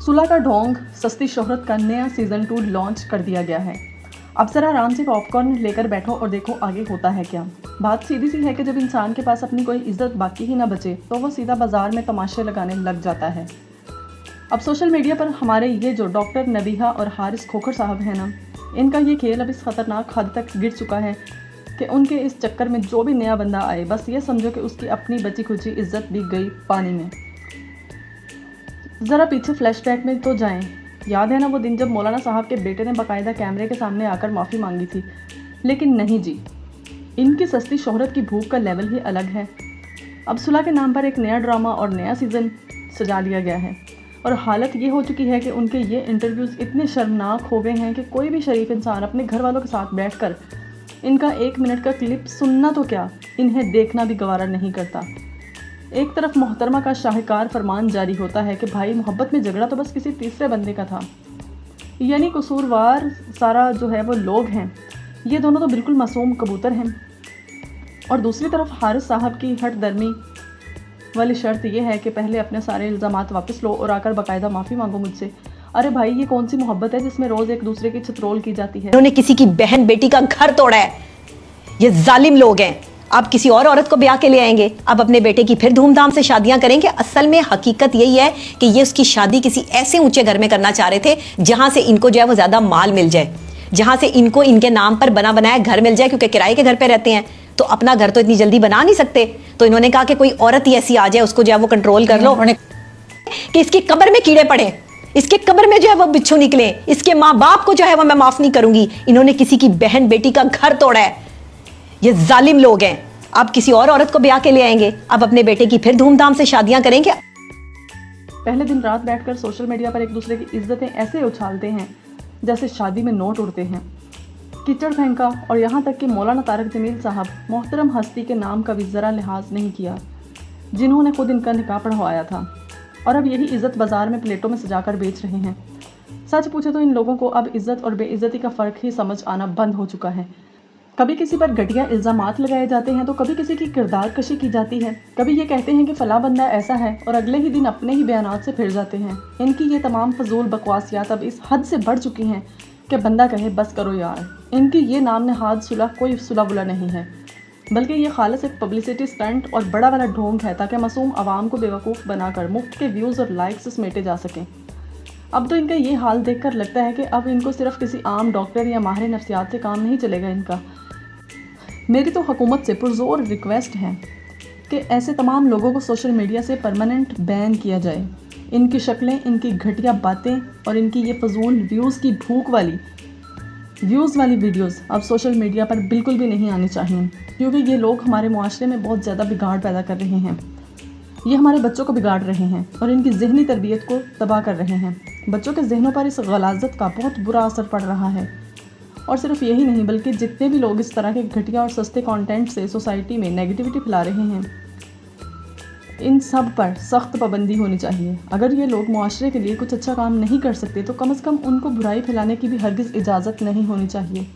सुलह का ढोंग सस्ती शोहरत का नया सीज़न 2 लॉन्च कर दिया गया है। अब ज़रा आराम से पॉपकॉर्न लेकर बैठो और देखो आगे होता है क्या। बात सीधी सी है कि जब इंसान के पास अपनी कोई इज्जत बाकी ही ना बचे तो वो सीधा बाज़ार में तमाशे लगाने लग जाता है। अब सोशल मीडिया पर हमारे ये जो डॉक्टर नबीहा और हारिस खोखर साहब हैं ना, इनका ये खेल अब इस ख़तरनाक हद तक गिर चुका है कि उनके इस चक्कर में जो भी नया बंदा आए बस ये समझो कि उसकी अपनी बची खुची इज्जत भी गई पानी में। ज़रा पीछे फ्लैशबैक में तो जाएं। याद है ना वो दिन जब मौलाना साहब के बेटे ने बाकायदा कैमरे के सामने आकर माफ़ी मांगी थी, लेकिन नहीं जी, इनकी सस्ती शोहरत की भूख का लेवल ही अलग है। अब सुलह के नाम पर एक नया ड्रामा और नया सीज़न सजा लिया गया है और हालत ये हो चुकी है कि उनके ये इंटरव्यूज़ इतने शर्मनाक हो गए हैं कि कोई भी शरीफ इंसान अपने घर वालों के साथ बैठकर इनका 1 मिनट का क्लिप सुनना तो क्या, इन्हें देखना भी गवारा नहीं करता। एक तरफ मोहतरमा का शाहकार फरमान जारी होता है कि भाई मोहब्बत में झगड़ा तो बस किसी तीसरे बंदे का था, यानी कसूरवार सारा जो है वो लोग हैं, ये दोनों तो बिल्कुल मासूम कबूतर हैं। और दूसरी तरफ हारिस साहब की हट दर्मी वाली शर्त ये है कि पहले अपने सारे इल्ज़ामात वापस लो और आकर बाकायदा माफ़ी मांगो मुझसे। अरे भाई ये कौन सी मोहब्बत है जिसमें रोज़ एक दूसरे की छतरोल की जाती है। उन्होंने किसी की बहन बेटी का घर तोड़ा है, ये जालिम लोग हैं। आप किसी और औरत को ब्याह के ले आएंगे, अब अपने बेटे की फिर धूमधाम से शादियां करेंगे। असल में हकीकत यही है कि ये उसकी शादी किसी ऐसे ऊंचे घर में करना चाह रहे थे जहां से इनको जो है वो ज्यादा माल मिल जाए, जहां से इनको इनके नाम पर बना बनाया घर मिल जाए, क्योंकि किराए के घर पे रहते हैं तो अपना घर तो इतनी जल्दी बना नहीं सकते। तो इन्होंने कहा कि कोई औरत ही ऐसी आ जाए उसको जो है वो कंट्रोल कर लो, कि इसकी कब्र में कीड़े पड़े, इसके कब्र में जो है वो बिच्छू निकले, इसके माँ बाप को जो है वो मैं माफ नहीं करूंगी। इन्होंने किसी की बहन बेटी का घर तोड़ा है, ये जालिम लोग हैं। आप किसी और औरत को ब्याह के ले आएंगे, अब अपने बेटे की फिर धूमधाम से शादियां करेंगे। पहले दिन रात बैठकर सोशल मीडिया पर एक दूसरे की इज्जतें ऐसे उछालते हैं जैसे शादी में नोट उड़ते हैं, कीचड़ फेंका, और यहाँ तक कि मौलाना तारक जमील साहब मोहतरम हस्ती के नाम का भी ज़रा लिहाज नहीं किया, जिन्होंने खुद इनका निकाह पढ़वाया था और अब यही इज़्ज़त बाज़ार में प्लेटों में सजाकर बेच रहे हैं। सच पूछे तो इन लोगों को अब इज़्ज़त और बेइज्जती का फ़र्क ही समझ आना बंद हो चुका है। कभी किसी पर घटिया इल्ज़ामात लगाए जाते हैं तो कभी किसी की किरदार कशी की जाती है, कभी ये कहते हैं कि फ़लाँ बंदा ऐसा है और अगले ही दिन अपने ही बयानात से फिर जाते हैं। इनकी ये तमाम फजूल बकवासियात अब इस हद से बढ़ चुकी हैं कि बंदा कहे बस करो यार। इनकी ये नाम नहाद सुलह कोई सुलह बुला नहीं है, बल्कि ये खालिस एक पब्लिसिटी स्टंट और बड़ा वाला ढोंग है ताकि मासूम आवाम को बेवकूफ़ बनाकर मुफ्त के व्यूज़ और लाइक्स समेटे जा सकें। अब तो इनका ये हाल देखकर लगता है कि अब इनको सिर्फ किसी आम डॉक्टर या माहिर नफ्सियात से काम नहीं चलेगा इनका। मेरी तो हुकूमत से पुरज़ोर रिक्वेस्ट है कि ऐसे तमाम लोगों को सोशल मीडिया से परमानेंट बैन किया जाए। इनकी शक्लें, इनकी घटिया बातें और इनकी ये फजूल व्यूज़ की भूख वाली वीडियोस अब सोशल मीडिया पर बिल्कुल भी नहीं आनी चाहिए, क्योंकि ये लोग हमारे मुआशरे में बहुत ज़्यादा बिगाड़ पैदा कर रहे हैं। ये हमारे बच्चों को बिगाड़ रहे हैं और इनकी ज़हनी तरबियत को तबाह कर रहे हैं। बच्चों के जहनों पर इस गलाज़त का बहुत बुरा असर पड़ रहा है। और सिर्फ यही नहीं बल्कि जितने भी लोग इस तरह के घटिया और सस्ते कंटेंट से सोसाइटी में नेगेटिविटी फैला रहे हैं, इन सब पर सख्त पाबंदी होनी चाहिए। अगर ये लोग मुआशरे के लिए कुछ अच्छा काम नहीं कर सकते तो कम से कम उनको बुराई फैलाने की भी हरगिज़ इजाज़त नहीं होनी चाहिए।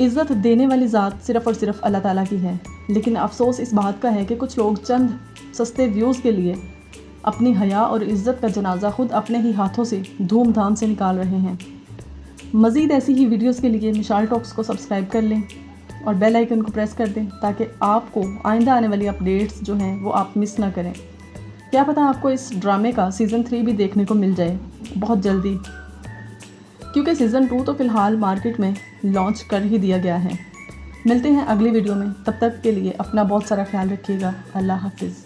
इज़्ज़त देने वाली ज़ात सिर्फ़ और सिर्फ अल्लाह ताला की है, लेकिन अफसोस इस बात का है कि कुछ लोग चंद सस्ते व्यूज़ के लिए अपनी हया और इज़्ज़त का जनाजा खुद अपने ही हाथों से धूमधाम से निकाल रहे हैं। मज़ीद ऐसी ही वीडियोस के लिए मिशाल टॉक्स को सब्सक्राइब कर लें और बेल आइकन को प्रेस कर दें ताकि आपको आइंदा आने वाली अपडेट्स जो हैं वो आप मिस ना करें। क्या पता आपको इस ड्रामे का सीज़न 3 भी देखने को मिल जाए बहुत जल्दी, क्योंकि सीज़न 2 तो फ़िलहाल मार्केट में लॉन्च कर ही दिया गया है। मिलते हैं अगली वीडियो में, तब तक के लिए अपना बहुत सारा ख्याल रखिएगा। अल्लाह हाफिज़।